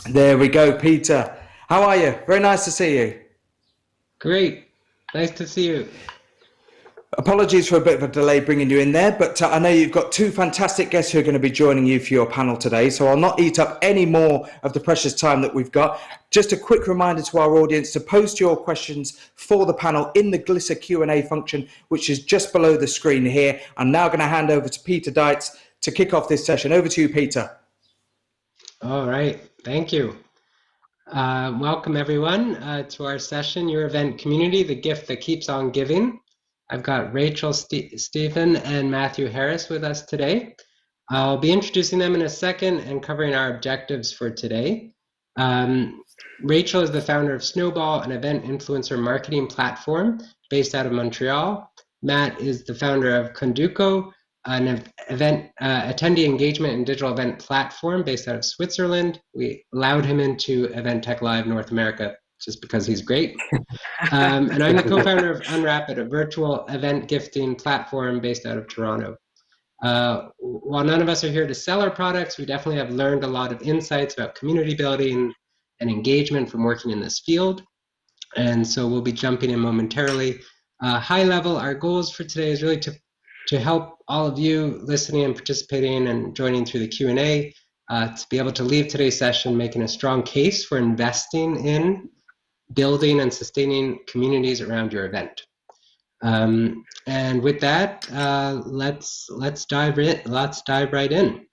There we go, Peter. How are you? Very nice to see you. Great. Nice to see you. Apologies for a bit of a delay bringing you in there, but I know you've got two fantastic guests who are going to be joining you for your panel today, so I'll not eat up any more of the precious time that we've got. Just a quick reminder to our audience to post your questions for the panel in the Glisser Q&A function, which is just below the screen here. I'm now going to hand over to Peter Deitz to kick off this session. Over to you, Peter. All right. Thank you. Welcome, everyone, to our session, Your Event Community, the Gift That Keeps on Giving. I've got Rachel Stephan and Matthew Harris with us today. I'll be introducing them in a second and covering our objectives for today. Rachel is the founder of Snöball, an event influencer marketing platform based out of Montreal. Matt is the founder of Konduko, an event attendee engagement and digital event platform based out of Switzerland. We allowed him into Event Tech Live North America just because he's great. And I'm the co-founder of Unwrapit, a virtual event gifting platform based out of Toronto. While none of us are here to sell our products, we definitely have learned a lot of insights about community building and engagement from working in this field. And so we'll be jumping in momentarily. High level, our goals for today is really to help all of you listening and participating and joining through the Q&A to be able to leave today's session making a strong case for investing in building and sustaining communities around your event. And with that, let's dive right in.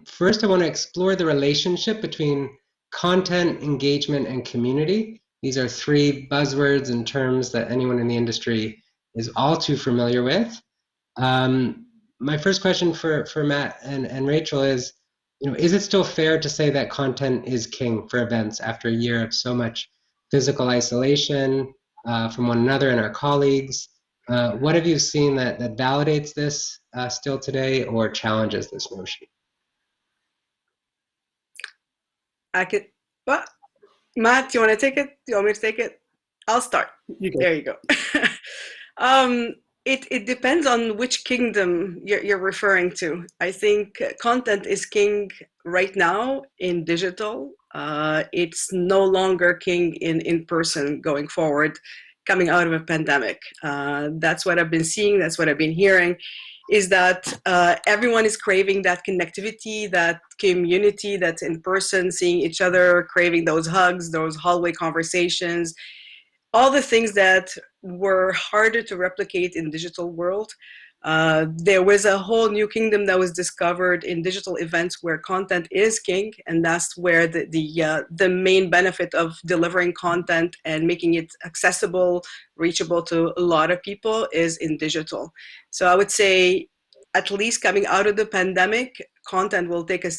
First, I want to explore the relationship between content, engagement, and community. These are three buzzwords and terms that anyone in the industry is all too familiar with. My first question for Matt and Rachel is, is it still fair to say that content is king for events after a year of so much physical isolation from one another and our colleagues? What have you seen that validates this still today or challenges this notion? What? Matt, do you want to take it? Do you want me to take it? I'll start. There you go. It depends on which kingdom you're referring to. I think content is king right now in digital. It's no longer king in person going forward, coming out of a pandemic. That's what I've been seeing. That's what I've been hearing, is that everyone is craving that connectivity, that community that's in person, seeing each other, craving those hugs, those hallway conversations, all the things that were harder to replicate in digital world. There was a whole new kingdom that was discovered in digital events where content is king, and that's where the main benefit of delivering content and making it accessible, reachable to a lot of people is in digital. So I would say, at least coming out of the pandemic, content will take a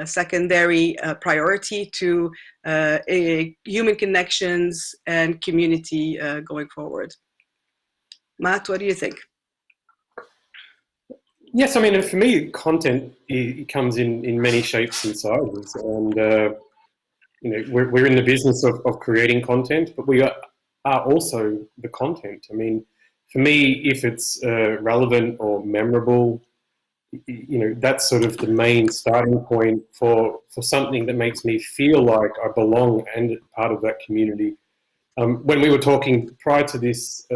secondary priority to human connections and community going forward. Matt, what do you think? Yes, I mean, for me, content it comes in many shapes and sizes, and we're in the business of creating content, but we are also the content. I mean, for me, if it's relevant or memorable, that's sort of the main starting point for something that makes me feel like I belong and part of that community. When we were talking prior to this,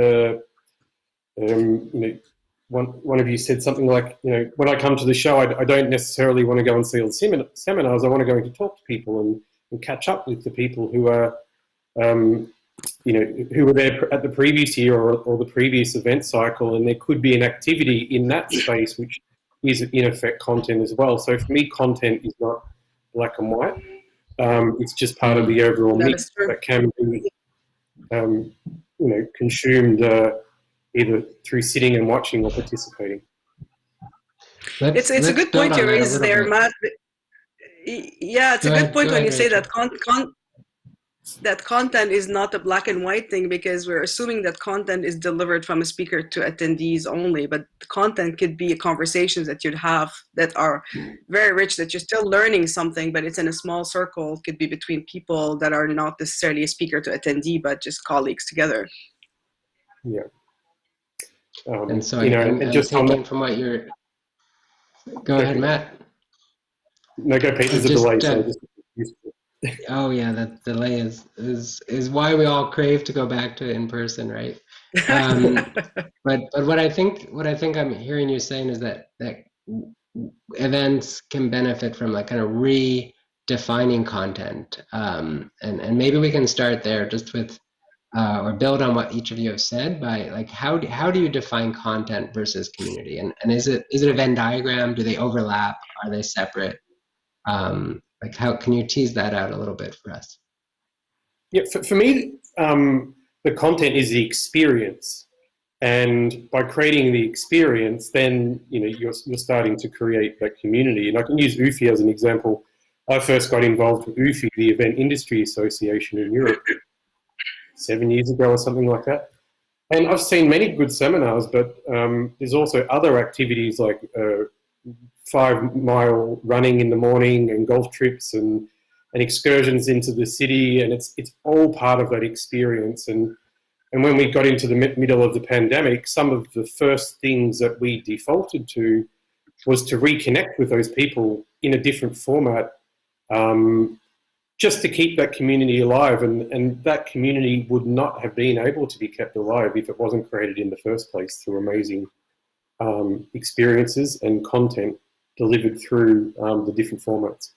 one of you said something like, when I come to the show, I don't necessarily want to go and see all the seminars. I want to go to talk to people and catch up with the people who are, who were there at the previous year or the previous event cycle, and there could be an activity in that space which is in effect content as well. So for me, content is not black and white. It's just part of the overall mix that can be, consumed either through sitting and watching or participating. It's a good point you raised there, Matt. Yeah, it's a good point when you say that that content is not a black and white thing, because we're assuming that content is delivered from a speaker to attendees only, but the content could be conversations that you'd have that are very rich, that you're still learning something, but it's in a small circle. It could be between people that are not necessarily a speaker to attendee, but just colleagues together. Yeah. And so and just thinking from what you're... Go ahead, Matt. No, go Pete, there's a delay, so just oh yeah, that delay is why we all crave to go back to in person, right? But what I think I'm hearing you saying is that events can benefit from like kind of redefining content, and maybe we can start there just with or build on what each of you have said by like how do you define content versus community, and is it a Venn diagram? Do they overlap? Are they separate? Like how can you tease that out a little bit for us? Yeah, for me, the content is the experience, and by creating the experience, then you're starting to create that community. And I can use UFI as an example. I first got involved with UFI, the Event Industry Association in Europe, 7 years ago or something like that. And I've seen many good seminars, but there's also other activities like 5-mile running in the morning and golf trips and excursions into the city, and it's all part of that experience. And when we got into the middle of the pandemic, some of the first things that we defaulted to was to reconnect with those people in a different format, just to keep that community alive. And that community would not have been able to be kept alive if it wasn't created in the first place through amazing experiences and content delivered through the different formats.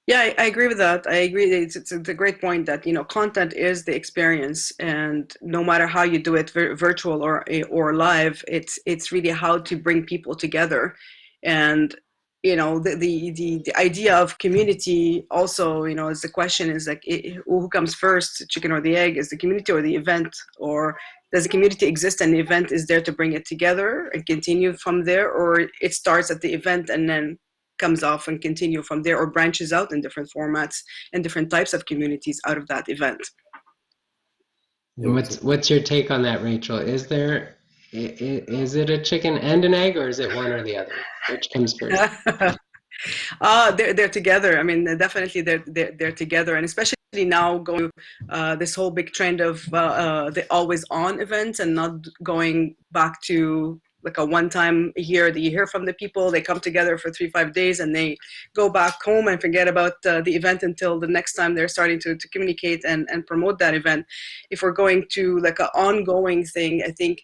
Yeah, I agree with that. I agree. It's a great point that content is the experience, and no matter how you do it, virtual or live, it's really how to bring people together. And the idea of community also, is the question is like who comes first, chicken or the egg? Is the community or the event, or does the community exist and the event is there to bring it together and continue from there, or it starts at the event and then comes off and continue from there, or branches out in different formats and different types of communities out of that event. What's your take on that, Rachel? Is it a chicken and an egg, or is it one or the other? Which comes first? They're together. I mean, definitely they're together, and especially now going this whole big trend of the always on events and not going back to like a one-time a year that you hear from the people. They come together for 3-5 days and they go back home and forget about the event until the next time they're starting to communicate and promote that event. If we're going to like an ongoing thing, I think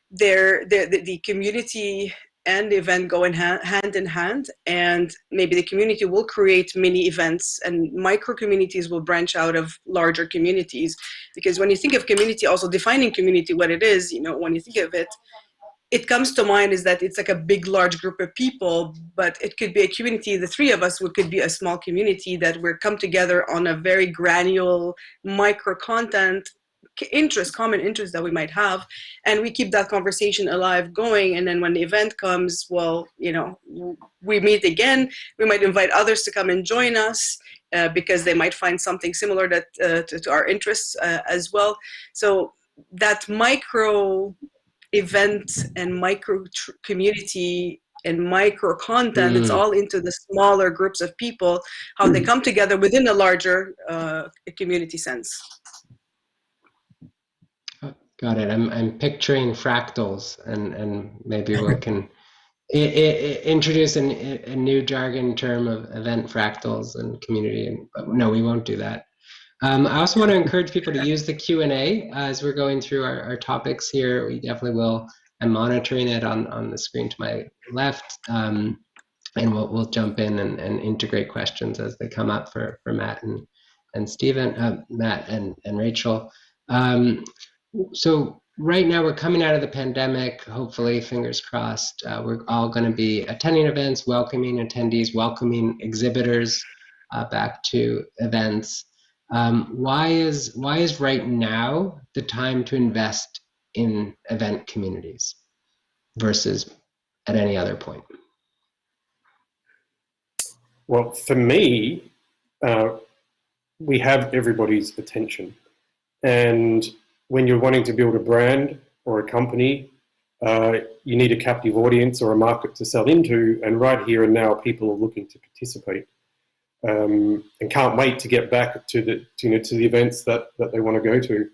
the community and the event go hand in hand, and maybe the community will create mini events and micro communities will branch out of larger communities. Because when you think of community, also defining community, what it is, when you think of it, it comes to mind is that it's like a big, large group of people, but it could be a community. The three of us could be a small community that we're come together on a very granular micro content common interest that we might have, and we keep that conversation alive going. And then when the event comes, well, we meet again. We might invite others to come and join us because they might find something similar that to our interests as well. So that micro event and micro community and micro content, it's all into the smaller groups of people, how they come together within a larger community sense. Got it. I'm picturing fractals, and maybe we can introduce a new jargon term of event fractals and community. But no, we won't do that. I also want to encourage people to use the Q&A as we're going through our topics here. We definitely will. I'm monitoring it on the screen to my left, and we'll jump in and integrate questions as they come up for Matt and Stephen, Matt and Rachel. So right now we're coming out of the pandemic, hopefully, fingers crossed. We're all going to be attending events, welcoming attendees, welcoming exhibitors back to events. Why is right now the time to invest in event communities versus at any other point? Well, for me, we have everybody's attention. And when you're wanting to build a brand or a company, you need a captive audience or a market to sell into. And right here and now, people are looking to participate and can't wait to get back to the events that they want to go to.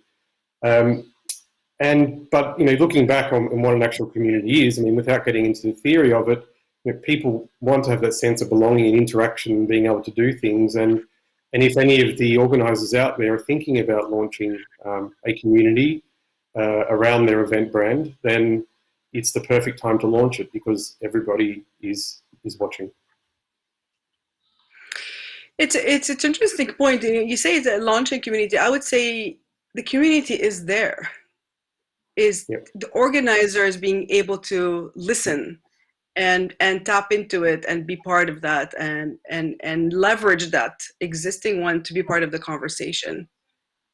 But looking back on what an actual community is, I mean, without getting into the theory of it, people want to have that sense of belonging and interaction and being able to do things. And if any of the organisers out there are thinking about launching a community around their event brand, then it's the perfect time to launch it because everybody is watching. It's an interesting point. You say it's a launching community. I would say the community is there. Yep. The organizers being able to listen and tap into it and be part of that and leverage that existing one to be part of the conversation.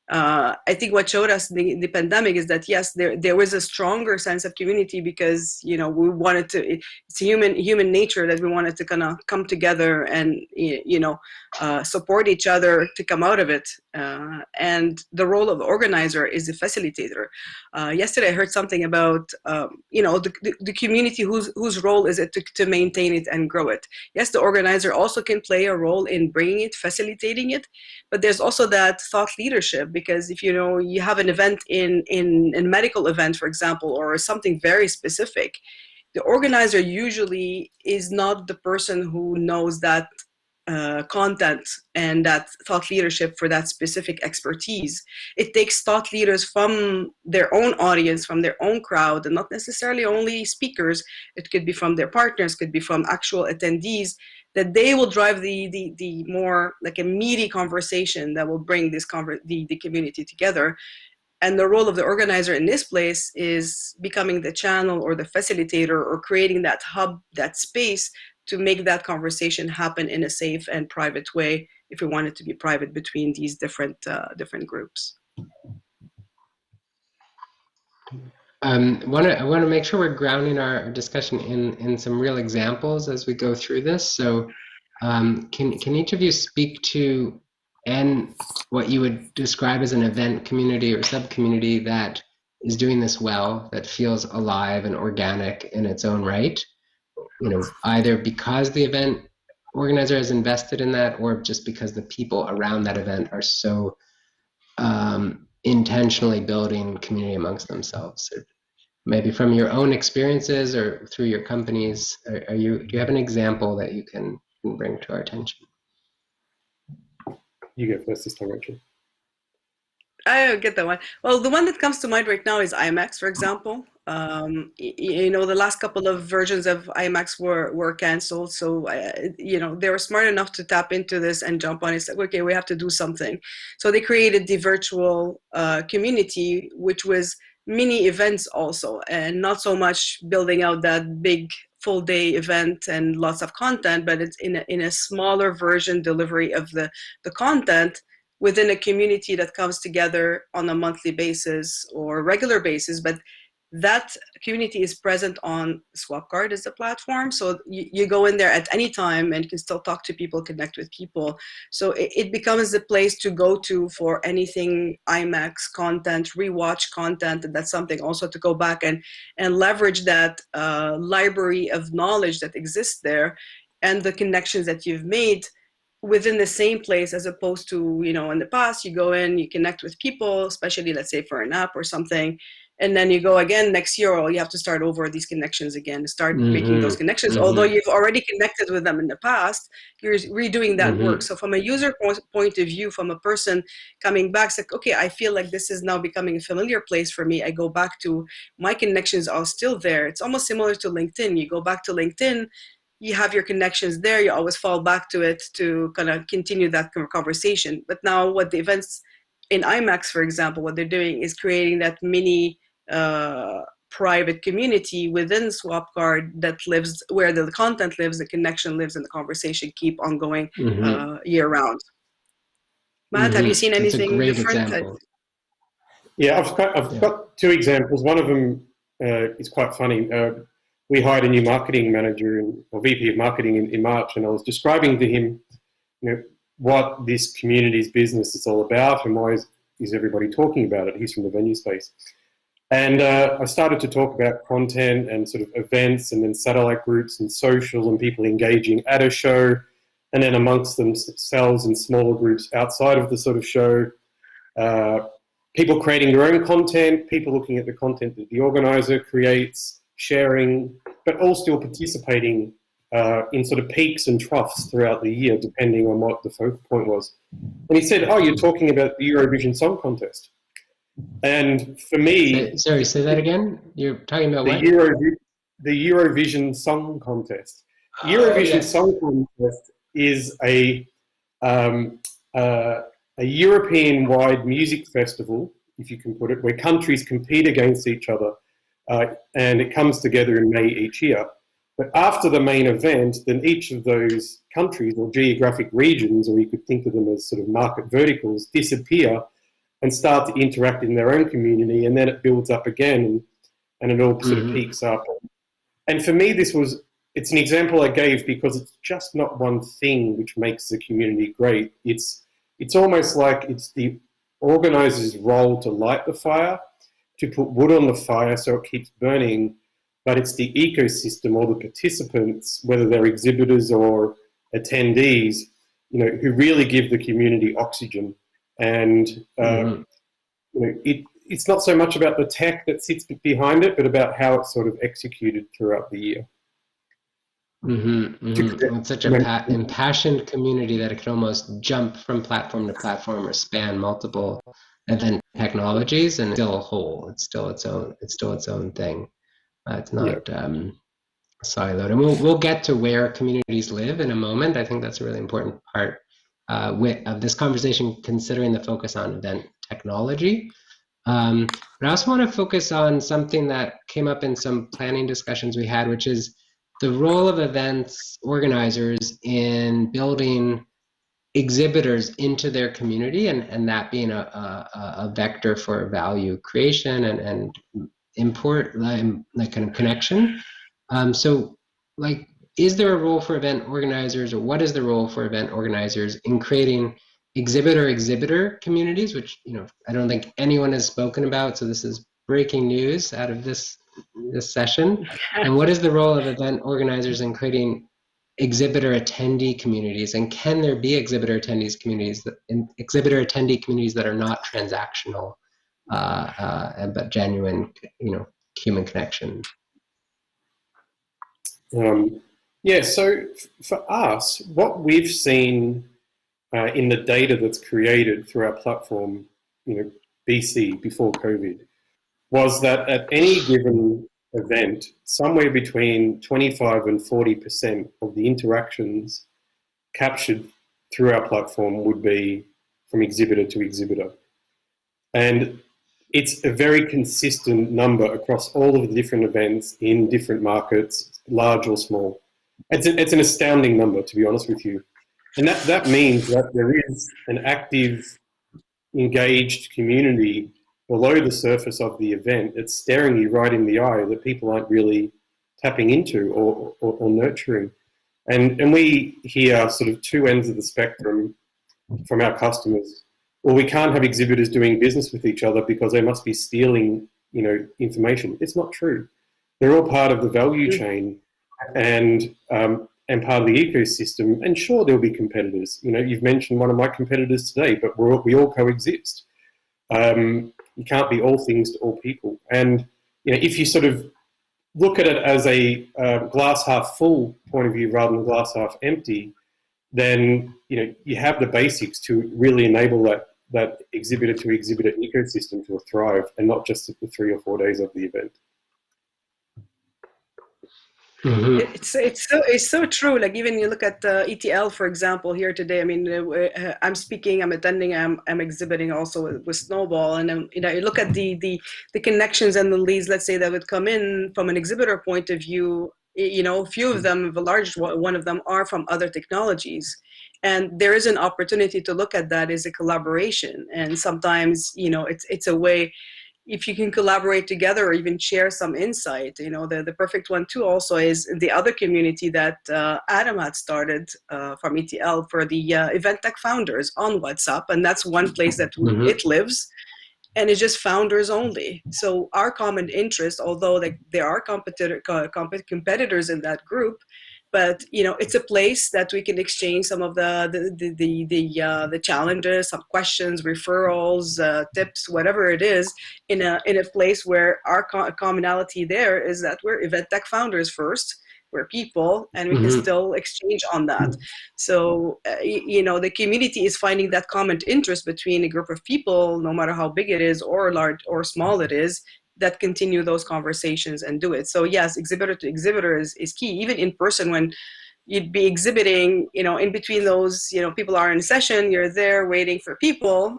I think what showed us the pandemic is that yes, there was a stronger sense of community because we wanted to. It's human nature that we wanted to kind of come together and support each other to come out of it. And the role of the organizer is the facilitator. Yesterday, I heard something about the community whose role is it to maintain it and grow it. Yes, the organizer also can play a role in bringing it, facilitating it, but there's also that thought leadership. Because if you have an event in medical event, for example, or something very specific, the organizer usually is not the person who knows that content and that thought leadership for that specific expertise. It takes thought leaders from their own audience, from their own crowd, and not necessarily only speakers. It could be from their partners, could be from actual attendees, that they will drive the more like a meaty conversation that will bring the community together. And the role of the organizer in this place is becoming the channel or the facilitator or creating that hub, that space to make that conversation happen in a safe and private way, if we want it to be private between these different groups. I want to make sure we're grounding our discussion in some real examples as we go through this. So can each of you speak to what you would describe as an event community or sub-community that is doing this well, that feels alive and organic in its own right? Either because the event organizer has invested in that or just because the people around that event are so intentionally building community amongst themselves. Or maybe from your own experiences or through your companies, do you have an example that you can bring to our attention? You go first this time, Rachel. I get that one. Well, the one that comes to mind right now is IMAX, for example. The last couple of versions of IMAX were canceled, so they were smart enough to tap into this and jump on it. Said, okay, we have to do something. So they created the virtual community, which was mini events also, and not so much building out that big full day event and lots of content, but it's in a smaller version delivery of the content within a community that comes together on a monthly basis or regular basis. But that community is present on Swapcard as a platform. So you go in there at any time and you can still talk to people, connect with people. So it becomes the place to go to for anything IMAX content, rewatch content. And that's something also to go back and leverage that library of knowledge that exists there and the connections that you've made within the same place, as opposed to, in the past, you go in, you connect with people, especially let's say for an app or something, and then you go again next year, or you have to start over these connections again, start making those connections. Although you've already connected with them in the past, you're redoing that work. So from a user point of view, from a person coming back, it's like, okay, I feel like this is now becoming a familiar place for me. I go back to my connections are still there. It's almost similar to LinkedIn. You go back to LinkedIn, you have your connections there, you always fall back to it to kind of continue that conversation. But now what the events in IMAX, for example, what they're doing is creating that mini private community within Swapcard that lives where the content lives, the connection lives, and the conversation keep on going year round. Matt, have you seen anything That's a great different? Example. Yeah, I've got two examples. One of them is quite funny. We hired a new marketing manager or VP of marketing in March, and I was describing to him, what this community's business is all about and why is everybody talking about it. He's from the venue space. And I started to talk about content and sort of events and then satellite groups and social and people engaging at a show and then amongst themselves in smaller groups outside of the sort of show. people creating their own content, people looking at the content that the organizer creates, sharing, but all still participating in sort of peaks and troughs throughout the year, depending on what the focal point was. And he said, oh, you're talking about the Eurovision Song Contest. And for me... Sorry, say that again? You're talking about what? The Eurovision Song Contest. Eurovision Song Contest is a European-wide music festival, if you can put it, where countries compete against each other, and it comes together in May each year. But after the main event, then each of those countries or geographic regions, or you could think of them as sort of market verticals, disappear and start to interact in their own community, and then it builds up again, and it all sort of peaks up. And for me, it's an example I gave because it's just not one thing which makes the community great. It's almost like it's the organizer's role to light the fire, to put wood on the fire so it keeps burning, but it's the ecosystem or the participants, whether they're exhibitors or attendees, who really give the community oxygen. And it's not so much about the tech that sits behind it, but about how it's sort of executed throughout the year. It's such an impassioned community that it can almost jump from platform to platform or span multiple event technologies, and it's still a whole. It's still its own thing. It's not siloed. And we'll get to where communities live in a moment. I think that's a really important part of this conversation, considering the focus on event technology. But I also want to focus on something that came up in some planning discussions we had, which is the role of events organizers in building exhibitors into their community, and that being a vector for value creation and import, like kind of connection. So, like, is there a role for event organizers, or what is the role for event organizers in creating exhibitor communities, which I don't think anyone has spoken about, so this is breaking news out of this session. And what is the role of event organizers in creating exhibitor attendee communities, and can there be exhibitor attendee communities that are not transactional but genuine human connection? So for us, what we've seen in the data that's created through our platform, BC, before COVID, was that at any given event, somewhere between 25 and 40% of the interactions captured through our platform would be from exhibitor to exhibitor. And it's a very consistent number across all of the different events in different markets, large or small. It's an astounding number, to be honest with you. And that means that there is an active, engaged community below the surface of the event. It's staring you right in the eye that people aren't really tapping into or nurturing. And we hear sort of two ends of the spectrum from our customers. Well, we can't have exhibitors doing business with each other because they must be stealing, information. It's not true. They're all part of the value chain and part of the ecosystem. And sure, there'll be competitors. You've mentioned one of my competitors today, but we all coexist. You can't be all things to all people. And if you sort of look at it as a glass half full point of view rather than glass half empty, then you have the basics to really enable that exhibitor to exhibitor ecosystem to thrive, and not just the 3 or 4 days of the event. It's so true. Like, even you look at ETL, for example, here today. I mean, I'm speaking, I'm attending, I'm exhibiting also with Snowball, and you look at the connections and the leads, let's say, that would come in from an exhibitor point of view. A few of them, a large one of them, are from other technologies, and there is an opportunity to look at that as a collaboration. And sometimes, it's a way. If you can collaborate together or even share some insight, the perfect one too also is the other community that Adam had started from ETL for the event tech founders on WhatsApp. And that's one place that it lives, and it's just founders only. So our common interest, although there are competitors in that group, but it's a place that we can exchange some of the challenges, some questions, referrals, tips, whatever it is, in a place where our commonality there is that we're event tech founders first. We're people, and we can still exchange on that. So, the community is finding that common interest between a group of people, no matter how big it is or large or small it is, that continue those conversations and do it. So yes, exhibitor to exhibitor is key. Even in person, when you'd be exhibiting, in between those, people are in session, you're there waiting for people.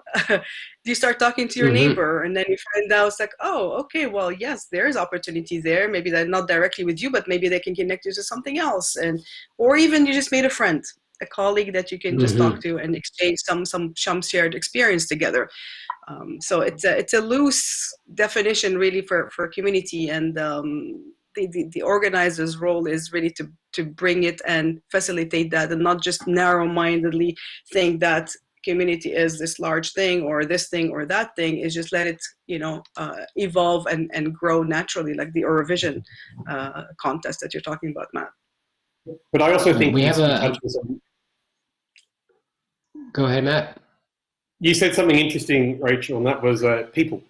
You start talking to your neighbor, and then you find out it's like, oh, okay, well, yes, there's opportunity there. Maybe they're not directly with you, but maybe they can connect you to something else. Or even you just made a friend, a colleague that you can just talk to and exchange some shared experience together. So it's a loose definition really for community, and the organizer's role is really to bring it and facilitate that, and not just narrow-mindedly think that community is this large thing or this thing or that thing. Is just let it evolve and grow naturally, like the Eurovision contest that you're talking about, Matt. But I also think we have Go ahead, Matt. You said something interesting, Rachel, and that was people.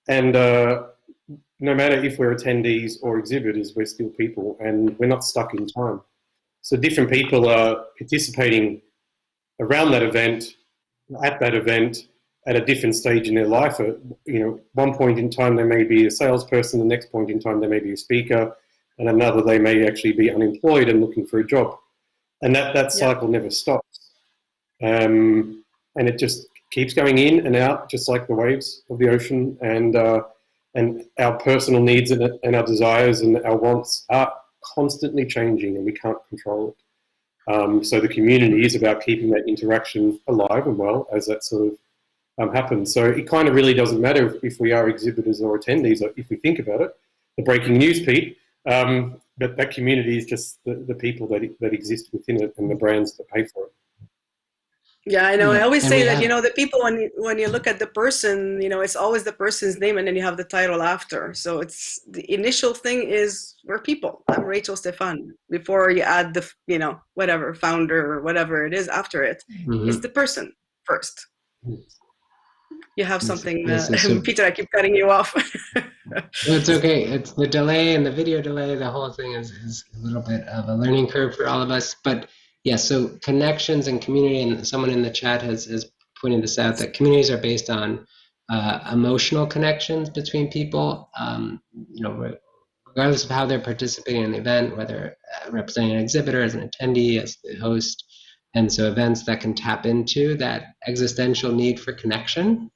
And no matter if we're attendees or exhibitors, we're still people, and we're not stuck in time. So different people are participating around that event, at that event, at a different stage in their life. One point in time they may be a salesperson, the next point in time they may be a speaker, and another they may actually be unemployed and looking for a job. And that cycle never stops. And it just keeps going in and out, just like the waves of the ocean. And our personal needs and our desires and our wants are constantly changing, and we can't control it. So the community is about keeping that interaction alive and well as that sort of happens. So it kind of really doesn't matter if we are exhibitors or attendees, or if we think about it. The breaking news, Pete, but that community is just the people that exist within it and the brands that pay for it. Yeah, I know. I always say that, the people, when you look at the person, it's always the person's name, and then you have the title after. So it's the initial thing is we're people. I'm Rachel Stephan. Before you add the, whatever, founder or whatever it is after it, it's the person first. You have something, Peter, I keep cutting you off. It's okay. It's the delay and the video delay. The whole thing is a little bit of a learning curve for all of us. But yeah, so connections and community, and someone in the chat has pointed this out, that communities are based on emotional connections between people, regardless of how they're participating in the event, whether representing an exhibitor, as an attendee, as the host. And so events that can tap into that existential need for connection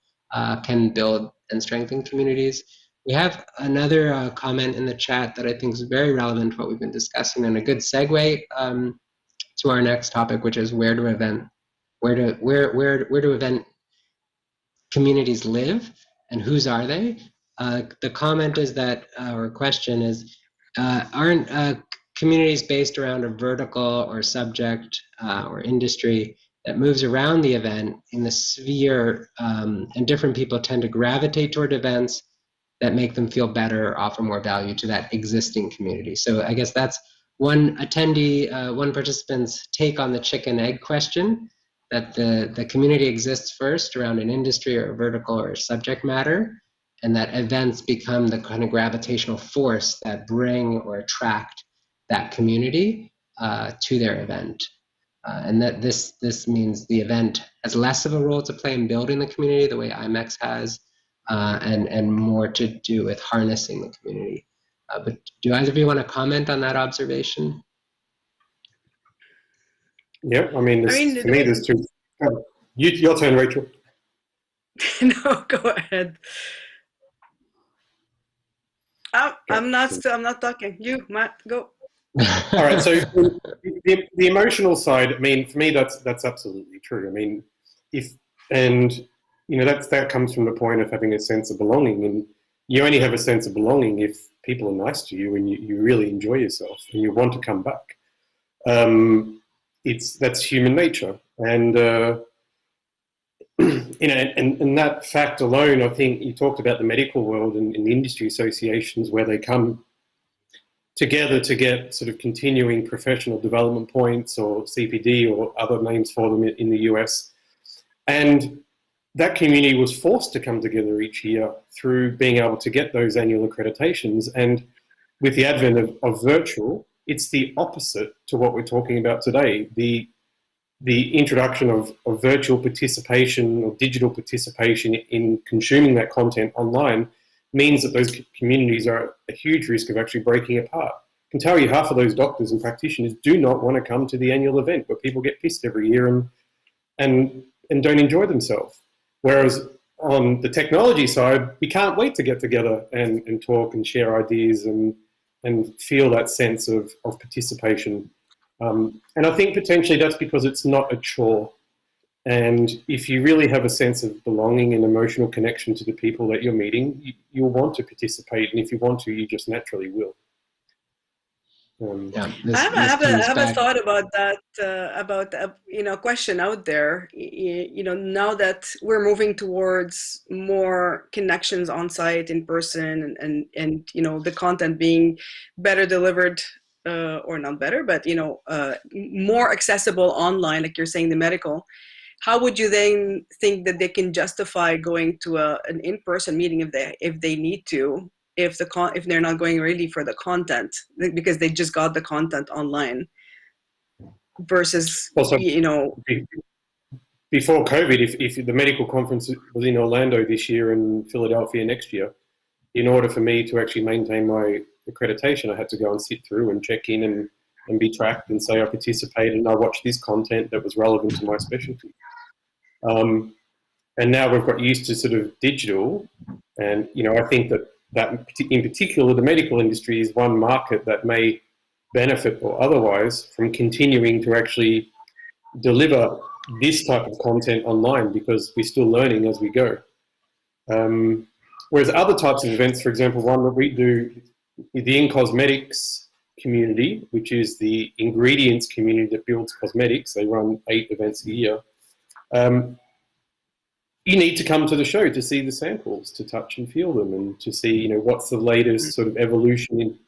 can build and strengthen communities. We have another comment in the chat that I think is very relevant to what we've been discussing, and a good segue to our next topic, which is where do event communities live, and whose are they? The comment is that, or question is, aren't communities based around a vertical or subject or industry that moves around the event in the sphere, and different people tend to gravitate toward events that make them feel better or offer more value to that existing community? So I guess that's one attendee, one participant's take on the chicken egg question, that the community exists first around an industry or a vertical or a subject matter, and that events become the kind of gravitational force that bring or attract that community to their event. And that this means the event has less of a role to play in building the community the way IMEX has, and more to do with harnessing the community. But do either of you want to comment on that observation? Yeah, for me, there's two. Your turn, Rachel. No, go ahead. I'm not talking. You, Matt, go. All right. So the emotional side. I mean, for me, that's absolutely true. I mean, that comes from the point of having a sense of belonging, and you only have a sense of belonging if people are nice to you and you really enjoy yourself and you want to come back. That's human nature, and and that fact alone, I think you talked about the medical world and the industry associations where they come together to get sort of continuing professional development points, or CPD, or other names for them in the US. And that community was forced to come together each year through being able to get those annual accreditations. And with the advent of virtual, it's the opposite to what we're talking about today. The introduction of virtual participation or digital participation in consuming that content online means that those communities are at a huge risk of actually breaking apart. I can tell you half of those doctors and practitioners do not want to come to the annual event where people get pissed every year and don't enjoy themselves. Whereas on the technology side, we can't wait to get together and talk and share ideas and feel that sense of participation. And I think potentially that's because it's not a chore. And if you really have a sense of belonging and emotional connection to the people that you're meeting, you'll want to participate. And if you want to, you just naturally will. Yeah, I have a thought about that, question out there. Now that we're moving towards more connections on site, in person, and the content being better delivered, or not better, but more accessible online, like you're saying, the medical. How would you then think that they can justify going to an in-person meeting if they need to? If they're not going really for the content because they just got the content online, versus before COVID, if the medical conference was in Orlando this year and Philadelphia next year, in order for me to actually maintain my accreditation, I had to go and sit through and check in and be tracked and say I participated and I watched this content that was relevant to my specialty. And now we've got used to sort of digital, and I think that in particular the medical industry is one market that may benefit or otherwise from continuing to actually deliver this type of content online, because we're still learning as we go. Whereas other types of events, for example, one that we do, the in-cosmetics community, which is the ingredients community that builds cosmetics, they run 8 events a year. You need to come to the show to see the samples, to touch and feel them, and to see, what's the latest sort of evolution in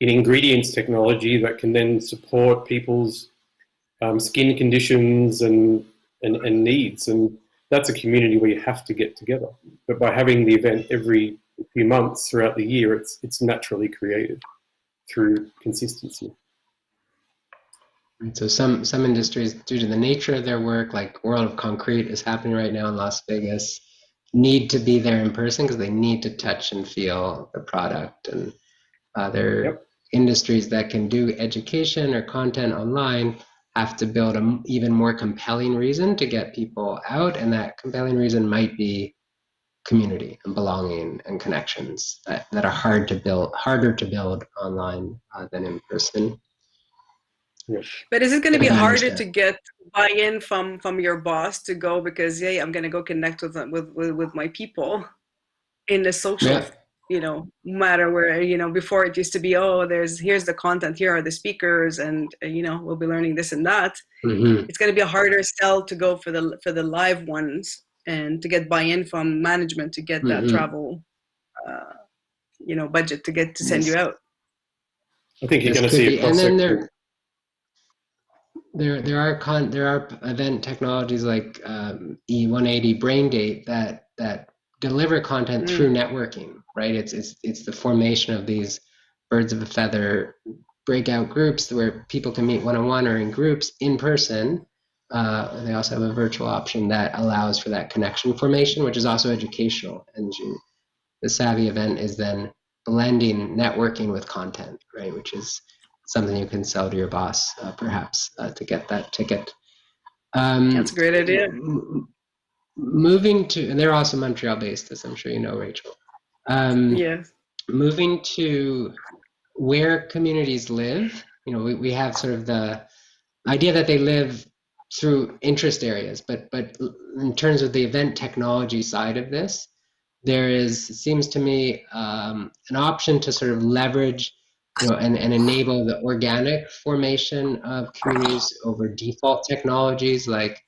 ingredients technology that can then support people's skin conditions and needs. And that's a community where you have to get together. But by having the event every few months throughout the year, it's naturally created through consistency. So some industries, due to the nature of their work, like World of Concrete is happening right now in Las Vegas, need to be there in person because they need to touch and feel the product. And other industries that can do education or content online have to build an even more compelling reason to get people out, and that compelling reason might be community and belonging and connections that are harder to build online than in person. Yeah. But is it going to be harder to get buy-in from your boss to go because I'm going to go connect with my people in a social matter where before it used to be here's the content, here are the speakers, and we'll be learning this and that. It's going to be a harder sell to go for the live ones and to get buy-in from management to get that travel budget to send you out. I think you're going to see a There are event technologies like E180 Braindate that deliver content through networking, right? It's the formation of these birds of a feather breakout groups where people can meet one-on-one or in groups in person. They also have a virtual option that allows for that connection formation, which is also educational. And the Savvy event is then blending networking with content, right? Which is something you can sell to your boss, perhaps, to get that ticket. That's a great idea. Moving to, and they're also Montreal-based, as I'm sure you know, Rachel. Yes. Moving to where communities live, we have sort of the idea that they live through interest areas, but in terms of the event technology side of this, there seems to me an option to sort of leverage and enable the organic formation of communities over default technologies like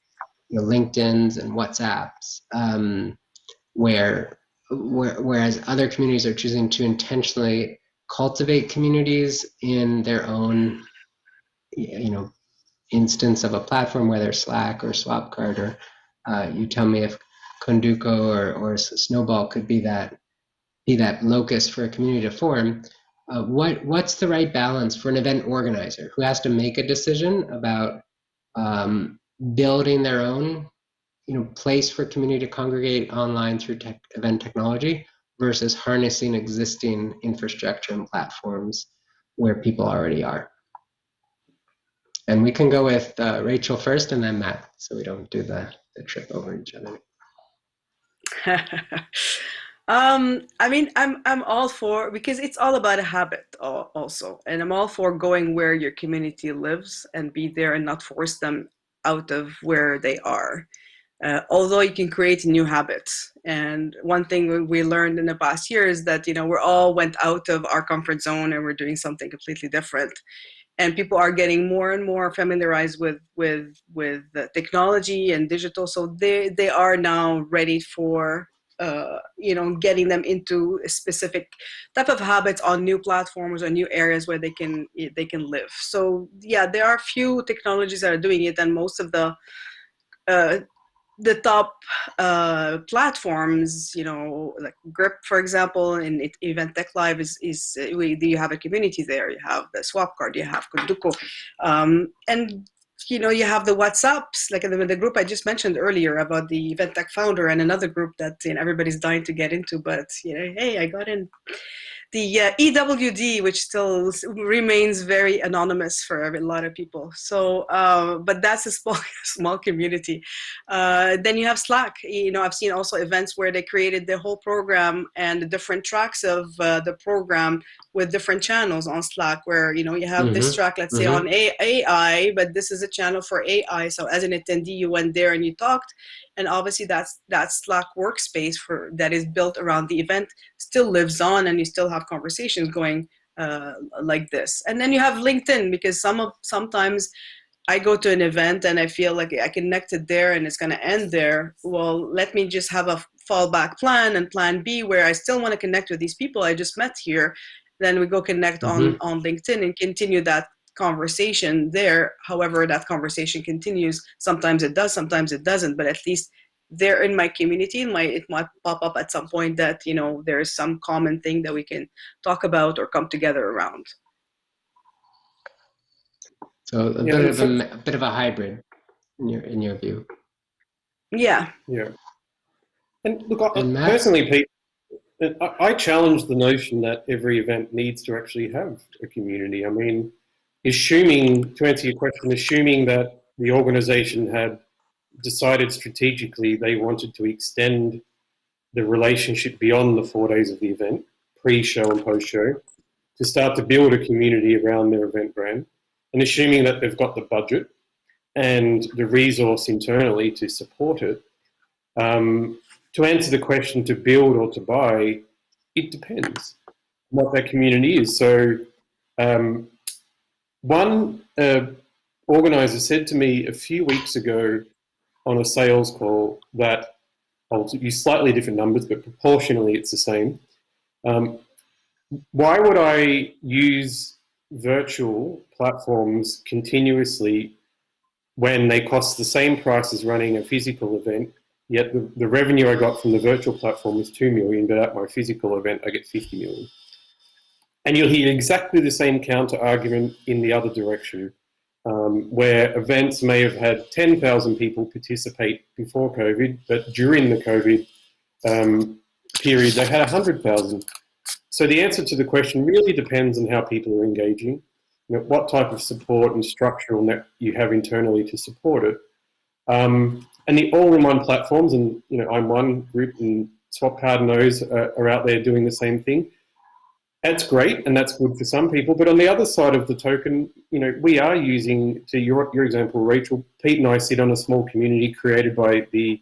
LinkedIn's and WhatsApp's, whereas other communities are choosing to intentionally cultivate communities in their own, instance of a platform, whether Slack or Swapcard, or you tell me if Konduko or Snowball could be that locus for a community to form. What's the right balance for an event organizer who has to make a decision about building their own place for community to congregate online through event technology versus harnessing existing infrastructure and platforms where people already are? And we can go with Rachel first and then Matt, so we don't do the trip over each other. I mean, I'm all for, because it's all about a habit also, and I'm all for going where your community lives and be there and not force them out of where they are. Although you can create new habits. And one thing we learned in the past year is that, we're all went out of our comfort zone and we're doing something completely different. And people are getting more and more familiarized with the technology and digital. So they are now ready for, getting them into a specific type of habits on new platforms or new areas where they can live. So yeah, there are few technologies that are doing it, and most of the top platforms, like Grip, for example, in Event Tech Live you have a community there. You have the Swapcard, you have Konduko, and you have the WhatsApps, like the group I just mentioned earlier about the Event Tech founder, and another group that everybody's dying to get into, but hey, I got in. The EWD, which still remains very anonymous for a lot of people. So, but that's a small community. Then you have Slack. I've seen also events where they created the whole program and the different tracks of the program with different channels on Slack, where you have this track, let's say on AI, but this is a channel for AI. So as an attendee, you went there and you talked. And obviously that Slack workspace that is built around the event still lives on, and you still have conversations going like this. And then you have LinkedIn, because sometimes I go to an event and I feel like I connected there and it's going to end there. Well, let me just have a fallback plan and plan B, where I still want to connect with these people I just met here. Then we go connect on LinkedIn and continue that conversation there. However that conversation continues, sometimes it does, sometimes it doesn't, but at least they're in my community. It might pop up at some point that there's some common thing that we can talk about or come together around. So a bit of a hybrid in your view. Yeah. And look, personally, Pete, I challenge the notion that every event needs to actually have a community. I mean, to answer your question, assuming that the organization had decided strategically they wanted to extend the relationship beyond the 4 days of the event, pre-show and post-show, to start to build a community around their event brand, and assuming that they've got the budget and the resource internally to support it. To answer the question, to build or to buy, it depends what that community is. So one organizer said to me a few weeks ago on a sales call that, I'll use slightly different numbers, but proportionally it's the same. Why would I use virtual platforms continuously when they cost the same price as running a physical event, yet the revenue I got from the virtual platform was 2 million, but at my physical event I get 50 million. And you'll hear exactly the same counter argument in the other direction, where events may have had 10,000 people participate before COVID, but during the COVID period they had 100,000. So the answer to the question really depends on how people are engaging, what type of support and structural net you have internally to support it. And the all-in-one platforms, and I'm one group, and Swapcard and those are out there doing the same thing. That's great, and that's good for some people. But on the other side of the token, we are using, to your example, Rachel, Pete and I sit on a small community created by the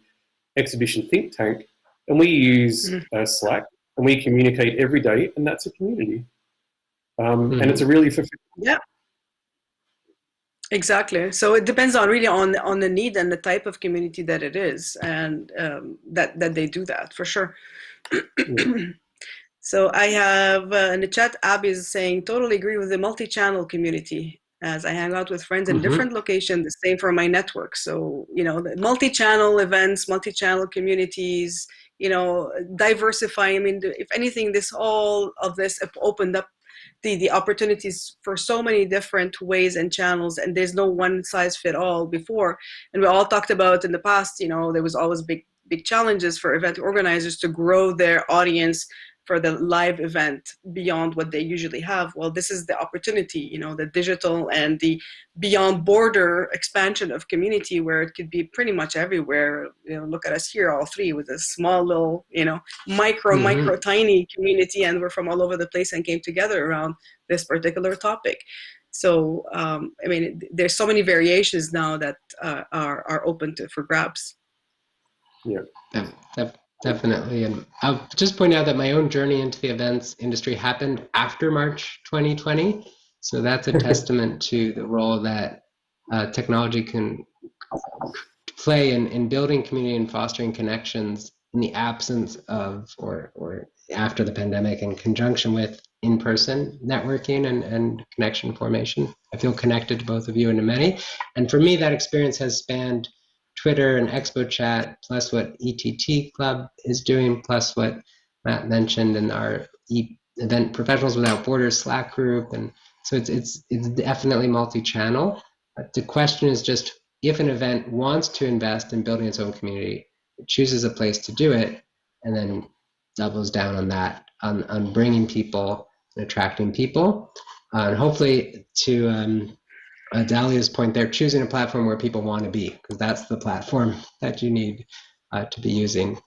Exhibition think tank, and we use Slack, and we communicate every day, and that's a community. And it's a really fulfilling. Yeah. Exactly. So it depends on the need and the type of community that it is, and that they do that for sure. So I have in the chat, Abby is saying, totally agree with the multi-channel community. As I hang out with friends in different locations, the same for my network. So, you know, the multi-channel events, multi-channel communities, you know, diversifying. I mean, if anything, all of this opened up the opportunities for so many different ways and channels, and there's no one size fit all before. And we all talked about in the past, you know, there was always big challenges for event organizers to grow their audience for the live event beyond what they usually have. Well, this is the opportunity, you know, the digital and the beyond border expansion of community, where it could be pretty much everywhere. You know, look at us here, all three, with a small little, you know, micro tiny community, and we're from all over the place and came together around this particular topic. So, I mean, there's so many variations now that are open for grabs. Yeah. Definitely. And I'll just point out that my own journey into the events industry happened after March 2020. So that's a testament to the role that technology can play in building community and fostering connections in the absence of or after the pandemic, in conjunction with in-person networking and connection formation. I feel connected to both of you and to many. And for me, that experience has spanned Twitter and Expo Chat, plus what ETT Club is doing, plus what Matt mentioned in our Event Professionals Without Borders Slack group. And so it's definitely multi-channel. The question is just, if an event wants to invest in building its own community, it chooses a place to do it, and then doubles down on that, on bringing people and attracting people. And hopefully, to Dahlia's point, they're choosing a platform where people want to be, because that's the platform that you need to be using.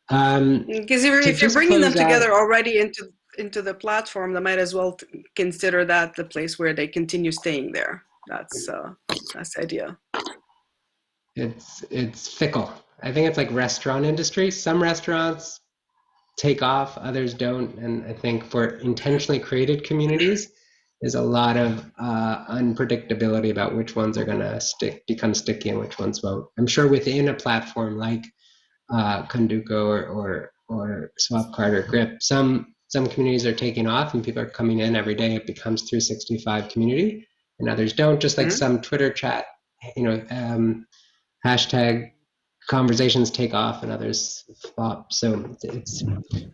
Because if you're bringing them together already into the platform, they might as well consider that the place where they continue staying there. That's the idea. It's fickle. I think it's like restaurant industry. Some restaurants take off, others don't. And I think for intentionally created communities, there's a lot of unpredictability about which ones are going to become sticky and which ones won't. I'm sure within a platform like Konduko or Swapcard or Grip, some communities are taking off and people are coming in every day. It becomes 365 community, and others don't. Just like some Twitter chat, you know, hashtag conversations take off and others flop. So it's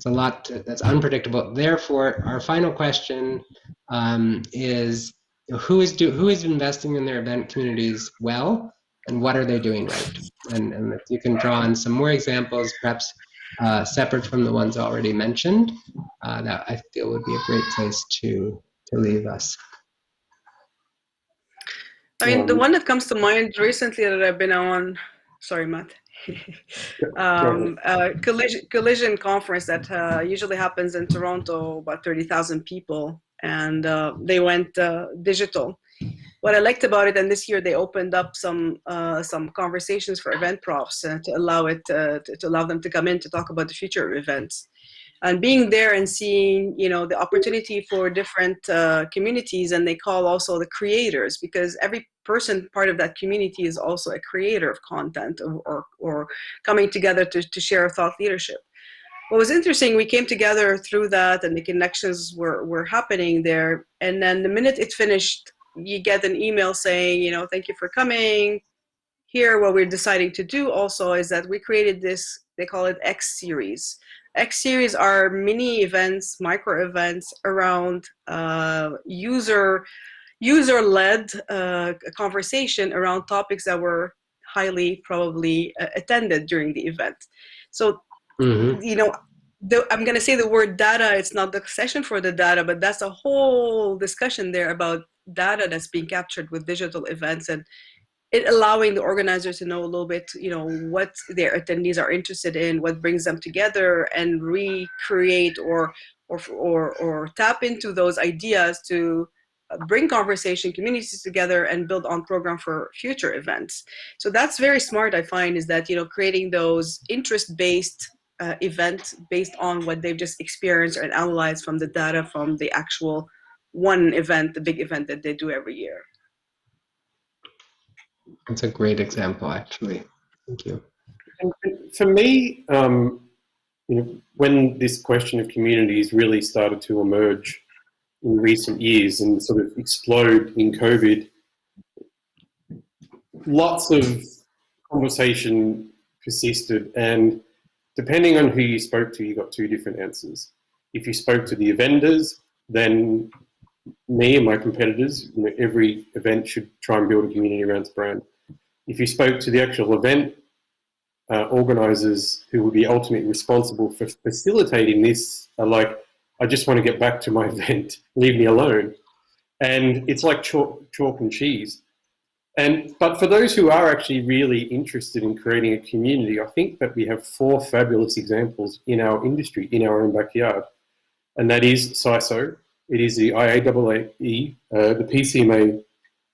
a lot that's unpredictable. Therefore, our final question is, who is investing in their event communities well, and what are they doing right? And if you can draw on some more examples, perhaps separate from the ones already mentioned, that I feel would be a great place to leave us. I mean, the one that comes to mind recently that I've been on, sorry, Matt, collision conference that usually happens in Toronto, about 30,000 people, and they went digital. What I liked about it, and this year they opened up some conversations for event profs to allow them to come in to talk about the future of events. And being there and seeing, you know, the opportunity for different communities, and they call also the creators, because every person part of that community is also a creator of content or coming together to share thought leadership. What was interesting, we came together through that, and the connections were happening there. And then the minute it finished, you get an email saying, you know, thank you for coming. Here, what we're deciding to do also is that we created this, they call it X series. X series are mini events, micro events around user-led conversation around topics that were highly probably attended during the event. So, you know, I'm going to say the word data. It's not the session for the data, but that's a whole discussion there about data that's being captured with digital events, and it allowing the organizers to know a little bit, you know, what their attendees are interested in, what brings them together, and recreate or tap into those ideas to bring conversation communities together and build on program for future events. So that's very smart, I find, is that, you know, creating those interest-based events based on what they've just experienced and analyzed from the data from the actual one event, the big event that they do every year. That's a great example, actually. Thank you. And for me, when this question of communities really started to emerge in recent years and sort of explode in COVID, lots of conversation persisted, and depending on who you spoke to, you got two different answers. If you spoke to the vendors, then me and my competitors, every event should try and build a community around its brand. If you spoke to the actual event organisers who would be ultimately responsible for facilitating this, are like, I just want to get back to my event, leave me alone. And it's like chalk and cheese. But for those who are actually really interested in creating a community, I think that we have 4 fabulous examples in our industry, in our own backyard. And that is CISO, it is the IAAE, the PCMA,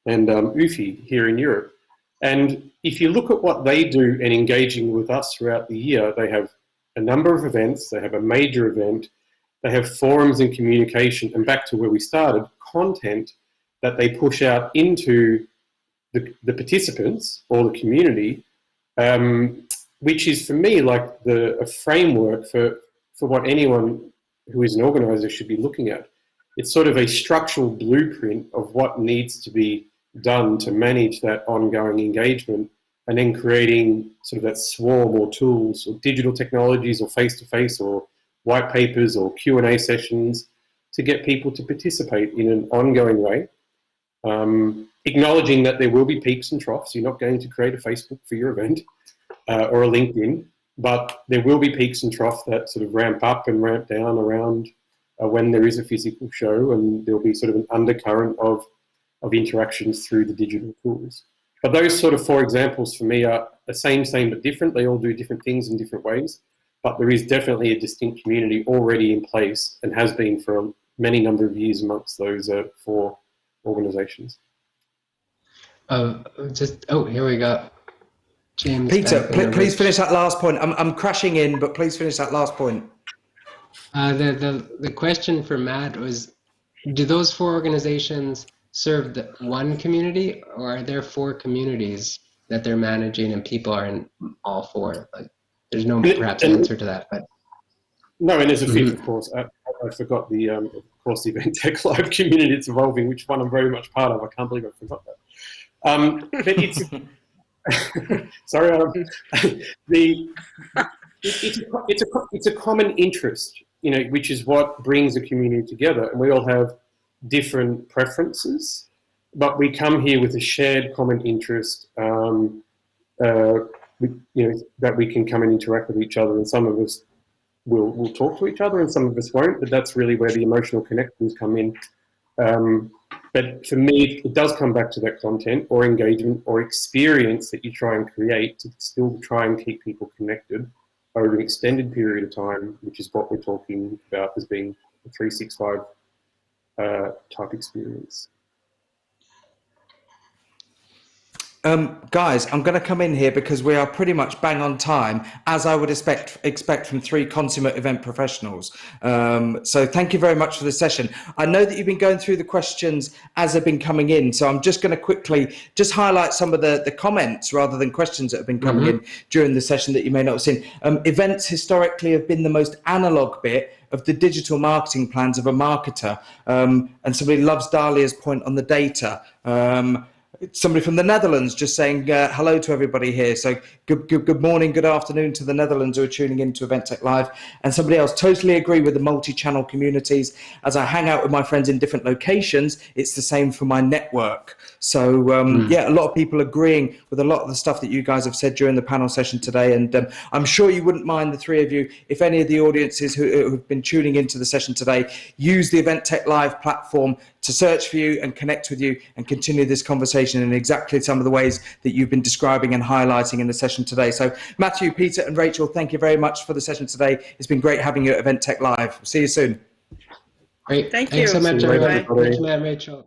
and UFI here in Europe. And if you look at what they do and engaging with us throughout the year, they have a number of events, they have a major event, they have forums and communication, and back to where we started, content that they push out into the participants or the community, which is for me like a framework for what anyone who is an organizer should be looking at. It's sort of a structural blueprint of what needs to be done to manage that ongoing engagement, and then creating sort of that swarm or tools or digital technologies or face-to-face or white papers or Q&A sessions to get people to participate in an ongoing way. Acknowledging that there will be peaks and troughs. You're not going to create a Facebook for your event or a LinkedIn, but there will be peaks and troughs that sort of ramp up and ramp down around when there is a physical show, and there'll be sort of an undercurrent of interactions through the digital tools. But those sort of 4 examples for me are the same but different. They all do different things in different ways, but there is definitely a distinct community already in place and has been for many number of years amongst those 4 organizations. Here we go. James. Peter, please finish that last point. I'm crashing in, but please finish that last point. The question for Matt was, do those 4 organizations serve the one community, or are there 4 communities that they're managing and people are in all 4? Like, there's no perhaps answer to that, but no. And there's a 5th, of course. I forgot the of course the Event Tech Live community it's evolving, which one I'm very much part of. I can't believe I forgot that. But it's sorry. It's a common interest, which is what brings a community together, and we all have different preferences, but we come here with a shared common interest, that we can come and interact with each other, and some of us will talk to each other and some of us won't, but that's really where the emotional connections come in. But for me, it does come back to that content or engagement or experience that you try and create to still try and keep people connected over an extended period of time, which is what we're talking about as being a 365 type experience. Guys, I'm going to come in here because we are pretty much bang on time, as I would expect from 3 consummate event professionals. So thank you very much for the session. I know that you've been going through the questions as they've been coming in, so I'm just going to quickly just highlight some of the comments rather than questions that have been coming in during the session that you may not have seen. Events historically have been the most analog bit of the digital marketing plans of a marketer, and somebody loves Dahlia's point on the data. Somebody from the Netherlands just saying hello to everybody here. So good morning, good afternoon to the Netherlands who are tuning in to Event Tech Live. And somebody else, totally agree with the multi-channel communities. As I hang out with my friends in different locations, it's the same for my network. So yeah, a lot of people agreeing with a lot of the stuff that you guys have said during the panel session today. And I'm sure you wouldn't mind, the 3 of you, if any of the audiences who have been tuning into the session today use the Event Tech Live platform to search for you and connect with you and continue this conversation in exactly some of the ways that you've been describing and highlighting in the session today. So Matthew, Peter and Rachel, thank you very much for the session today. It's been great having you at Event Tech Live. See you soon. Great. Thank Thanks you. so much, everyone. Thank you, Rachel.